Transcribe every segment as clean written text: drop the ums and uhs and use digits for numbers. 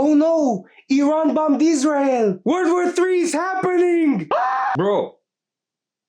Oh no! Iran bombed Israel! World War III is happening! Bro,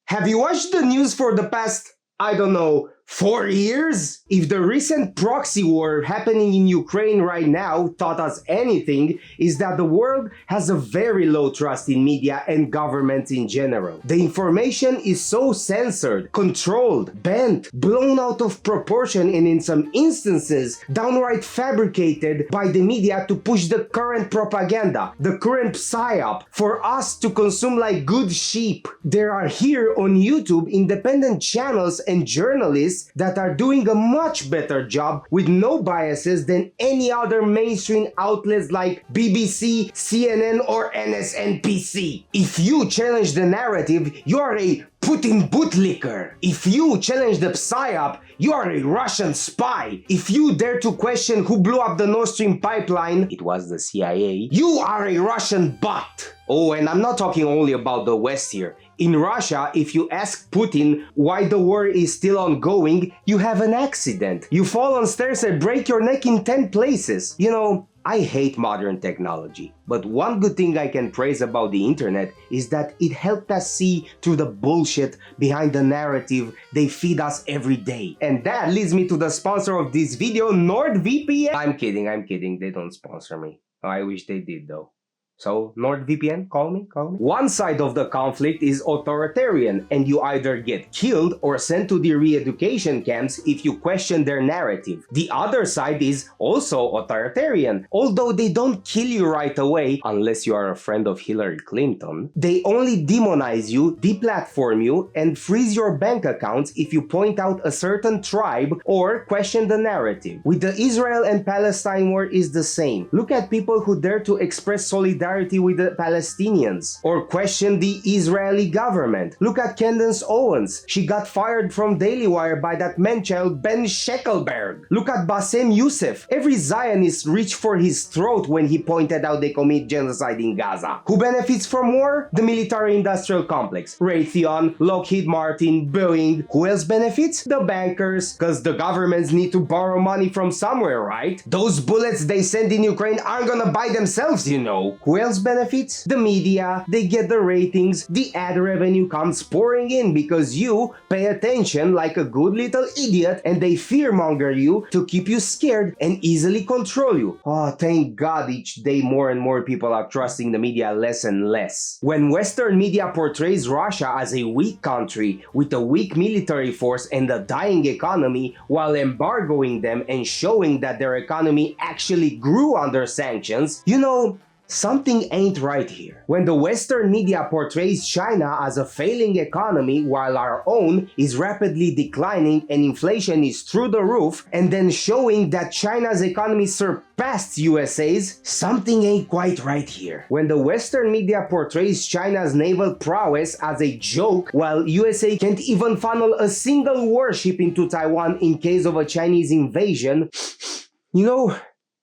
have you watched the news for the past, I don't know, 4 years? If the recent proxy war happening in Ukraine right now taught us anything, is that the world has a very low trust in media and governments in general. The information is so censored, controlled, bent, blown out of proportion, and in some instances downright fabricated by the media to push the current propaganda, the current psyop, for us to consume like good sheep. There are here on YouTube independent channels and journalists that are doing a much better job with no biases than any other mainstream outlets like BBC, CNN, or MSNBC. If you challenge the narrative, you are a Putin bootlicker. If you challenge the PSYOP, you are a Russian spy. If you dare to question who blew up the Nord Stream pipeline, it was the CIA, you are a Russian bot. Oh, and I'm not talking only about the West here. In Russia, if you ask Putin why the war is still ongoing, you have an accident. You fall on stairs and break your neck in 10 places. You know, I hate modern technology, but one good thing I can praise about the internet is that it helped us see through the bullshit behind the narrative they feed us every day. And that leads me to the sponsor of this video, NordVPN. I'm kidding, they don't sponsor me. I wish they did though. So, NordVPN, call me. One side of the conflict is authoritarian, and you either get killed or sent to the re-education camps if you question their narrative. The other side is also authoritarian, although they don't kill you right away, unless you are a friend of Hillary Clinton. They only demonize you, deplatform you, and freeze your bank accounts if you point out a certain tribe or question the narrative. With the Israel and Palestine war is the same. Look at people who dare to express solidarity with the Palestinians or question the Israeli government. Look at Candace Owens. She got fired from Daily Wire by that man-child Ben Scheckelberg. Look at Bassem Youssef. Every Zionist reached for his throat when he pointed out they commit genocide in Gaza. Who benefits from war? The military-industrial complex. Raytheon, Lockheed Martin, Boeing. Who else benefits? The bankers, because the governments need to borrow money from somewhere, right? Those bullets they send in Ukraine aren't gonna buy themselves, you know. Who else benefits? The media. They get the ratings, the ad revenue comes pouring in because you pay attention like a good little idiot, and they fearmonger you to keep you scared and easily control you. Oh, thank God each day more and more people are trusting the media less and less. When Western media portrays Russia as a weak country with a weak military force and a dying economy while embargoing them and showing that their economy actually grew under sanctions, you know, something ain't right here. When the Western media portrays China as a failing economy while our own is rapidly declining and inflation is through the roof, and then showing that China's economy surpassed USA's, something ain't quite right here. When the Western media portrays China's naval prowess as a joke while USA can't even funnel a single warship into Taiwan in case of a Chinese invasion, you know,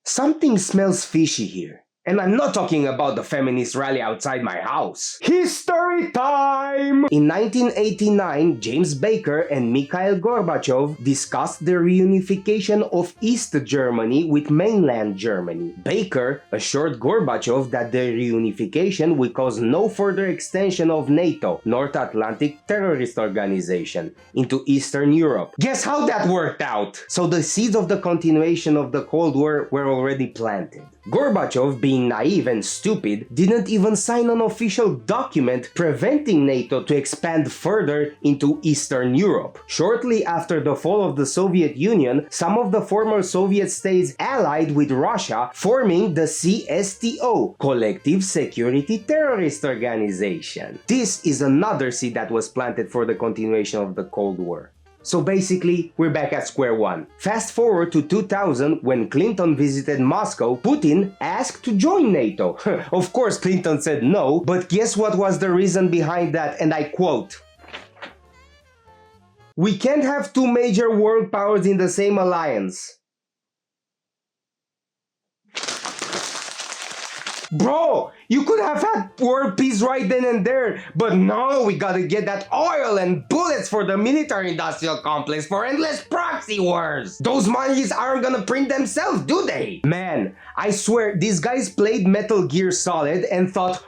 something smells fishy here. And I'm not talking about the feminist rally outside my house. History time! In 1989, James Baker and Mikhail Gorbachev discussed the reunification of East Germany with mainland Germany. Baker assured Gorbachev that the reunification would cause no further extension of NATO, North Atlantic Terrorist Organization, into Eastern Europe. Guess how that worked out? So the seeds of the continuation of the Cold War were already planted. Gorbachev, being naive and stupid, didn't even sign an official document preventing NATO to expand further into Eastern Europe. Shortly after the fall of the Soviet Union, some of the former Soviet states allied with Russia, forming the CSTO, Collective Security Terrorist Organization. This is another seed that was planted for the continuation of the Cold War. So basically, we're back at square one. Fast forward to 2000, when Clinton visited Moscow, Putin asked to join NATO. Of course, Clinton said no, but guess what was the reason behind that, and I quote, "We can't have two major world powers in the same alliance." Bro, you could have had world peace right then and there, but no, we gotta get that oil and bullets for the military-industrial complex for endless proxy wars. Those monies aren't gonna print themselves, do they? Man, I swear, these guys played Metal Gear Solid and thought,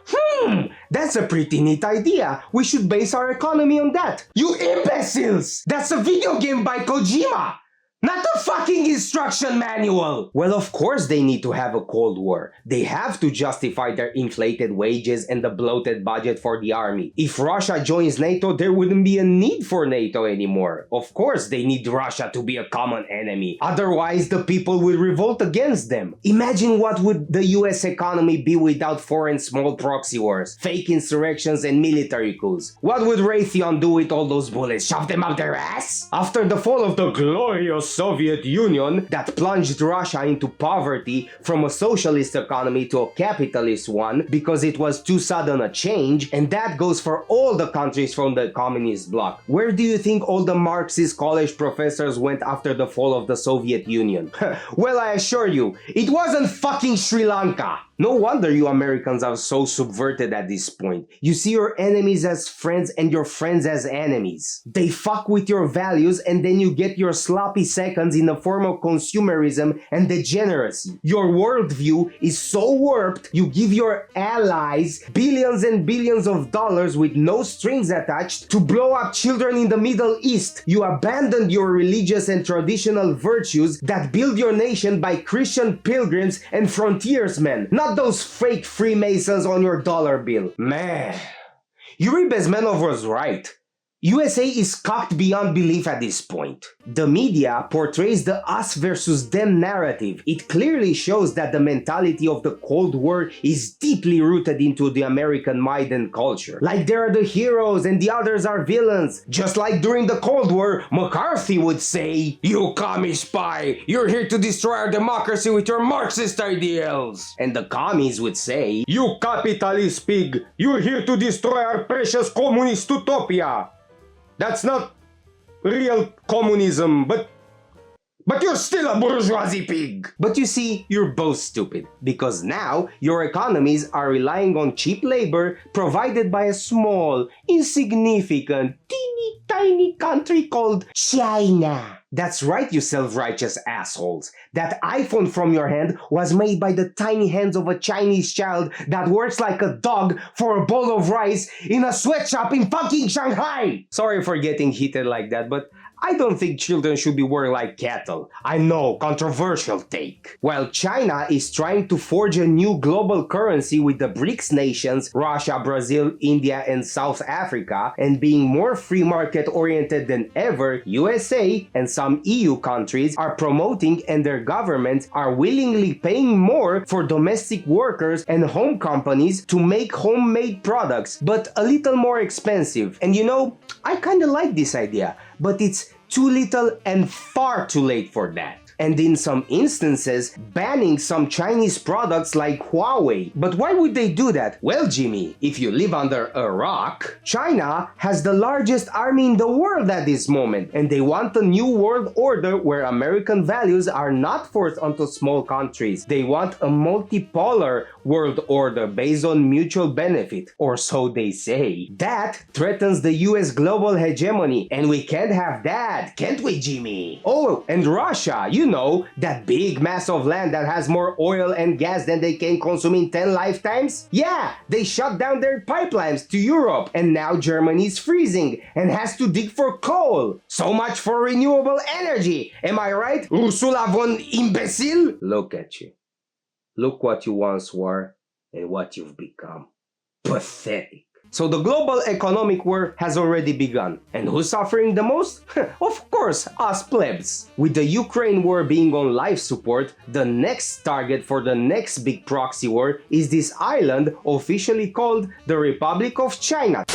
that's a pretty neat idea. We should base our economy on that. You imbeciles! That's a video game by Kojima! Not a fucking instruction manual! Well, of course they need to have a Cold War. They have to justify their inflated wages and the bloated budget for the army. If Russia joins NATO, there wouldn't be a need for NATO anymore. Of course they need Russia to be a common enemy. Otherwise, the people will revolt against them. Imagine what would the US economy be without foreign small proxy wars, fake insurrections and military coups. What would Raytheon do with all those bullets? Shove them up their ass? After the fall of the glorious Soviet Union that plunged Russia into poverty from a socialist economy to a capitalist one because it was too sudden a change, and that goes for all the countries from the communist bloc. Where do you think all the Marxist college professors went after the fall of the Soviet Union? Well, I assure you, it wasn't fucking Sri Lanka. No wonder you Americans are so subverted at this point. You see your enemies as friends and your friends as enemies. They fuck with your values and then you get your sloppy seconds in the form of consumerism and degeneracy. Your worldview is so warped, you give your allies billions and billions of dollars with no strings attached to blow up children in the Middle East. You abandoned your religious and traditional virtues that build your nation by Christian pilgrims and frontiersmen. Not those fake Freemasons on your dollar bill. Man, Yuri Bezmenov was right. USA is cocked beyond belief at this point. The media portrays the us versus them narrative. It clearly shows that the mentality of the Cold War is deeply rooted into the American mind and culture. Like they are the heroes and the others are villains. Just like during the Cold War, McCarthy would say, "You commie spy, you're here to destroy our democracy with your Marxist ideals." And the commies would say, "You capitalist pig, you're here to destroy our precious communist utopia." That's not real communism, but you're still a bourgeoisie pig. But you see, you're both stupid, because now your economies are relying on cheap labor provided by a small, insignificant, teeny tiny country called China. That's right, you self-righteous assholes. That iPhone from your hand was made by the tiny hands of a Chinese child that works like a dog for a bowl of rice in a sweatshop in fucking Shanghai! Sorry for getting heated like that, but I don't think children should be worked like cattle. I know, controversial take. While China is trying to forge a new global currency with the BRICS nations, Russia, Brazil, India, and South Africa, and being more free market oriented than ever, USA and some EU countries are promoting and their governments are willingly paying more for domestic workers and home companies to make homemade products, but a little more expensive. And you know, I kinda like this idea, but it's too little and far too late for that. And in some instances, banning some Chinese products like Huawei. But why would they do that? Well, Jimmy, if you live under a rock, China has the largest army in the world at this moment, and they want a new world order where American values are not forced onto small countries. They want a multipolar world order based on mutual benefit, or so they say. That threatens the US global hegemony, and we can't have that, can't we, Jimmy? Oh, and Russia, you know, that big mass of land that has more oil and gas than they can consume in 10 lifetimes? Yeah, they shut down their pipelines to Europe, and now Germany is freezing and has to dig for coal. So much for renewable energy, am I right, Ursula von Imbecile? Look at you. Look what you once were and what you've become. Pathetic. So the global economic war has already begun. And who's suffering the most? Of course, us plebs. With the Ukraine war being on life support, the next target for the next big proxy war is this island officially called the Republic of China.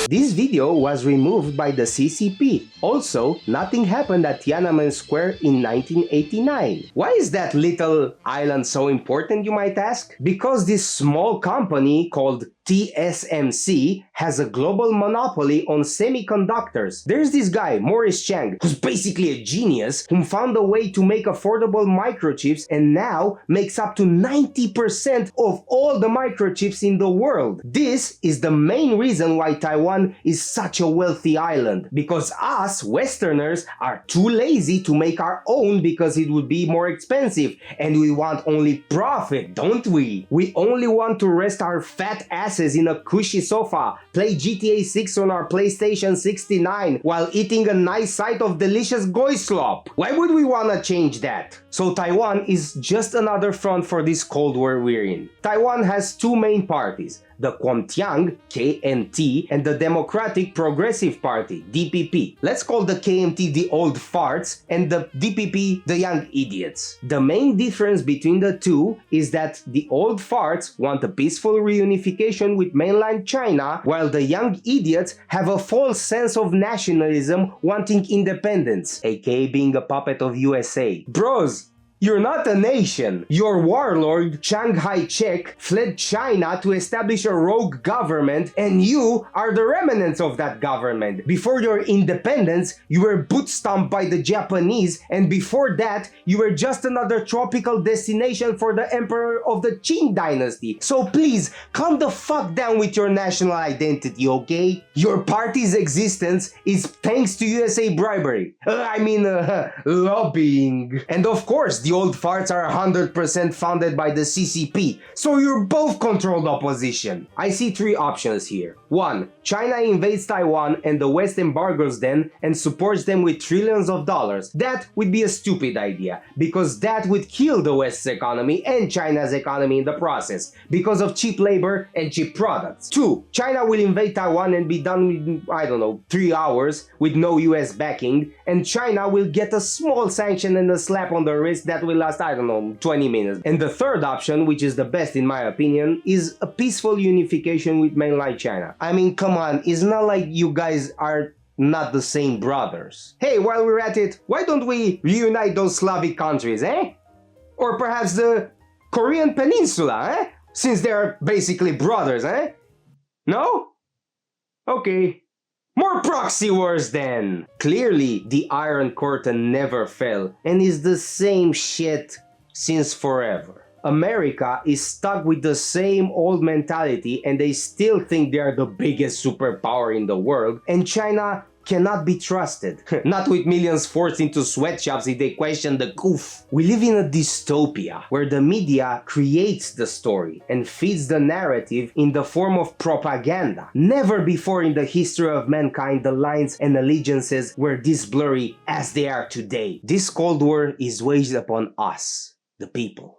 This video was removed by the CCP. Also, nothing happened at Tiananmen Square in 1989. Why is that little island so important, you might ask? Because this small company called TSMC has a global monopoly on semiconductors. There's this guy, Morris Chang, who's basically a genius, who found a way to make affordable microchips and now makes up to 90% of all the microchips in the world. This is the main reason why Taiwan is such a wealthy island, because us Westerners are too lazy to make our own because it would be more expensive, and we want only profit, don't we? We only want to rest our fat asses in a cushy sofa, play GTA 6 on our PlayStation 69 while eating a nice side of delicious goy slop. Why would we wanna change that? So Taiwan is just another front for this Cold War we're in. Taiwan has two main parties, the Kuomintang, KMT, and the Democratic Progressive Party, DPP. Let's call the KMT the old farts and the DPP the young idiots. The main difference between the two is that the old farts want a peaceful reunification with mainland China, while the young idiots have a false sense of nationalism, wanting independence, aka being a puppet of USA. Bros, you're not a nation. Your warlord, Chiang Kai-shek, fled China to establish a rogue government, and you are the remnants of that government. Before your independence, you were boot-stomped by the Japanese, and before that, you were just another tropical destination for the emperor of the Qing dynasty. So please, calm the fuck down with your national identity, okay? Your party's existence is thanks to USA bribery. Lobbying. And of course, the old farts are 100% funded by the CCP, so you're both controlled opposition. I see three options here. 1. China invades Taiwan and the West embargoes them and supports them with trillions of dollars. That would be a stupid idea, because that would kill the West's economy and China's economy in the process, because of cheap labor and cheap products. 2. China will invade Taiwan and be done with, 3 hours with no US backing, and China will get a small sanction and a slap on the wrist that will last, 20 minutes. And the third option, which is the best in my opinion, is a peaceful unification with mainland China. I mean, come on, it's not like you guys are not the same brothers. Hey, while we're at it, why don't we reunite those Slavic countries, eh? Or perhaps the Korean Peninsula, eh? Since they're basically brothers, eh? No? Okay. More proxy wars then! Clearly, the Iron Curtain never fell and is the same shit since forever. America is stuck with the same old mentality and they still think they are the biggest superpower in the world, and China cannot be trusted. Not with millions forced into sweatshops if they question the goof. We live in a dystopia where the media creates the story and feeds the narrative in the form of propaganda. Never before in the history of mankind the lines and allegiances were this blurry as they are today. This Cold War is waged upon us, the people.